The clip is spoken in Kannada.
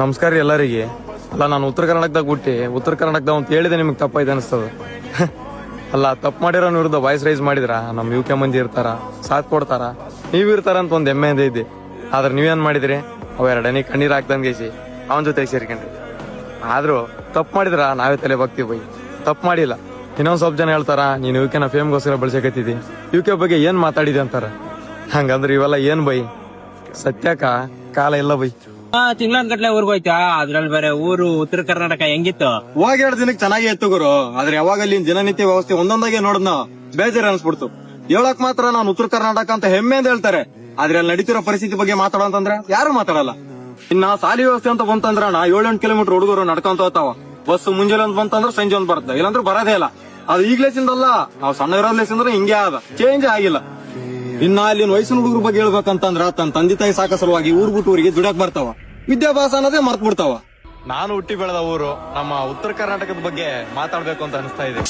ನಮಸ್ಕಾರ ರೀ ಎಲ್ಲರಿಗೆ. ಅಲ್ಲ ನಾನು ಉತ್ತರ ಕರ್ನಾಟಕದಾಗ ಹುಟ್ಟಿ ಉತ್ತರ ಕರ್ನಾಟಕದಾಗ ಅಂತ ಹೇಳಿದೆ ನಿಮ್ಗೆ ತಪ್ಪಾಯ್ತು ಅನಿಸ್ತದ. ಅಲ್ಲ ತಪ್ಪು ಮಾಡಿರೋ ವಿರುದ್ಧ ವಾಯ್ಸ್ ರೈಸ್ ಮಾಡಿದ್ರ ನಮ್ ಯುಕೆ ಮಂದಿ ಇರ್ತಾರ, ಸಾಥ್ ಕೊಡ್ತಾರ, ನೀವ್ ಇರ್ತಾರ ಅಂತ ಒಂದ್ ಹೆಮ್ಮೆಯಿಂದ ಇದ್ದೆ. ಆದ್ರೆ ನೀವೇನ್ ಮಾಡಿದ್ರಿ, ಅವ ಎರಡನೇ ಕಣ್ಣೀರ್ ಹಾಕ್ದಂಗೇಸಿ ಅವನ ಜೊತೆಗೆ ಸೇರ್ಕೊಂಡ್ರಿ. ಆದ್ರೂ ತಪ್ಪು ಮಾಡಿದ್ರ ನಾವೇ ತಲೆ ಬಾಗ್ತೀವಿ ಬೈ, ತಪ್ಪು ಮಾಡಿಲ್ಲ. ಇನ್ನೊಂದ್ ಸ್ವಲ್ಪ ಜನ ಹೇಳ್ತಾರ ನೀನ್ ಯುಕೆನ ಫೇಮ್ಗೋಸ್ಕರ ಬಳಸಕತ್ತಿದ್ದಿ, ಯುಕೆ ಬಗ್ಗೆ ಏನ್ ಮಾತಾಡಿದೆ ಅಂತಾರ. ಹಂಗಂದ್ರೆ ಇವೆಲ್ಲ ಏನ್ ಬೈ, ಸತ್ಯಕ್ಕ ಕಾಲ ಇಲ್ಲ ಬೈ. ತಿಂಗಳನ್ ಗಟ್ಲೆ ಊರ್ಗ್ ಹೋಯ್ತಾ, ಅದ್ರಲ್ಲಿ ಬೇರೆ ಊರು ಉತ್ತರ ಕರ್ನಾಟಕ ಹೆಂಗಿತ್ತು? ಹೋಗಿ 2 ದಿನಕ್ಕೆ ಚೆನ್ನಾಗಿ ಇತ್ತು ಗುರು. ಆದ್ರೆ ಯಾವಾಗ ಅಲ್ಲಿ ದಿನನಿತ್ಯ ವ್ಯವಸ್ಥೆ ಒಂದೊಂದಾಗೆ ನೋಡ್ದ ಬೇಜಾರು ಅನ್ಸ್ಬಿಡ್ತು. ಹೇಳಕ್ ಮಾತ್ರ ನಾನು ಉತ್ತರ ಕರ್ನಾಟಕ ಅಂತ ಹೆಮ್ಮೆ ಅಂತ ಹೇಳ್ತಾರೆ, ಆದ್ರೆ ಅಲ್ಲಿ ನಡೀತಿರೋ ಪರಿಸ್ಥಿತಿ ಬಗ್ಗೆ ಮಾತಾಡೋಂತಂದ್ರೆ ಯಾರು ಮಾತಾಡಲ್ಲ. ಇನ್ನ ಸಾಲಿ ವ್ಯವಸ್ಥೆ ಅಂತ ಬಂತಂದ್ರ 7-8 ಕಿಲೋಮೀಟರ್ ಹುಡುಗರು ನಡ್ಕೊಂತ ಹೋಗ್ತಾವ. ಬಸ್ ಮುಂಜಾನೆ ಒಂದ್ ಬಂತಂದ್ರೆ ಸಂಜೆ ಒಂದ್ ಬರ್ತದೆ, ಇಲ್ಲಾಂದ್ರೆ ಬರೋದೇ ಇಲ್ಲ. ಅದು ಈಗ್ಲೇಸಿಂದಲ್ಲ, ನಾವು ಸಣ್ಣ ಇರೋದ್ಲೇಸಿಂದ್ರೆ ಹಿಂಗೆ ಆದ, ಚೇಂಜ್ ಆಗಿಲ್ಲ. ಇನ್ನ ಅಲ್ಲಿನ ವಯಸ್ಸಿನ ಹುಡುಗರ ಬಗ್ಗೆ ಹೇಳ್ಬೇಕಂತಂದ್ರ ತನ್ನ ತಂದೆ ತಾಯಿ ಸಾಕ ಸಲುವಾಗಿ ಊರ್ ಬಿಟ್ಟು ಊರಿಗೆ ದುಡಕ್ ಬರ್ತಾವ, ವಿದ್ಯಾಭ್ಯಾಸ ಅನ್ನೋದೇ ಮರ್ತ್ ಬಿಡ್ತಾವ. ನಾನು ಹುಟ್ಟಿ ಬೆಳೆದ ಊರು ನಮ್ಮ ಉತ್ತರ ಕರ್ನಾಟಕದ ಬಗ್ಗೆ ಮಾತಾಡ್ಬೇಕು ಅಂತ ಅನಿಸ್ತಾ ಇದೆ.